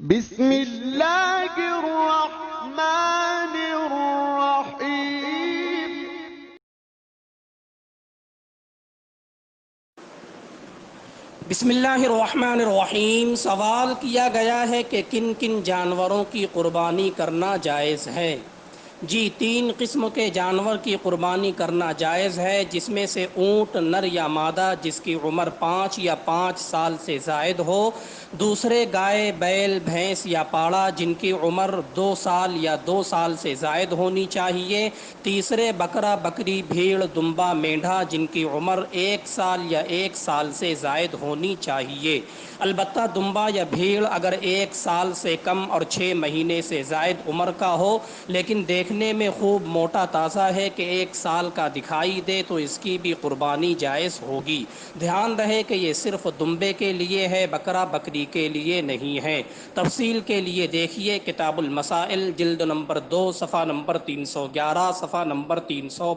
بسم اللہ الرحمن الرحیم۔ بسم اللہ الرحمن الرحیم۔ سوال کیا گیا ہے کہ کن کن جانوروں کی قربانی کرنا جائز ہے؟ جی، 3 قسم کے جانور کی قربانی کرنا جائز ہے، جس میں سے اونٹ نر یا مادہ جس کی عمر 5 یا 5 سال سے زائد ہو، دوسرے گائے بیل بھینس یا پاڑا جن کی عمر 2 سال یا 2 سال سے زائد ہونی چاہیے، تیسرے بکرا بکری بھیڑ دمبا مینڈھا جن کی عمر 1 سال یا 1 سال سے زائد ہونی چاہیے۔ البتہ دمبا یا بھیڑ اگر 1 سال سے کم اور 6 مہینے سے زائد عمر کا ہو لیکن دیکھنے میں خوب موٹا تازہ ہے کہ 1 سال کا دکھائی دے تو اس کی بھی قربانی جائز ہوگی۔ دھیان رہے کہ یہ صرف دمبے کے لیے ہے، بکرا بکری کے لیے نہیں ہے۔ تفصیل کے لیے دیکھیے کتاب المسائل جلد نمبر 2 صفحہ نمبر 311 صفحہ نمبر 312۔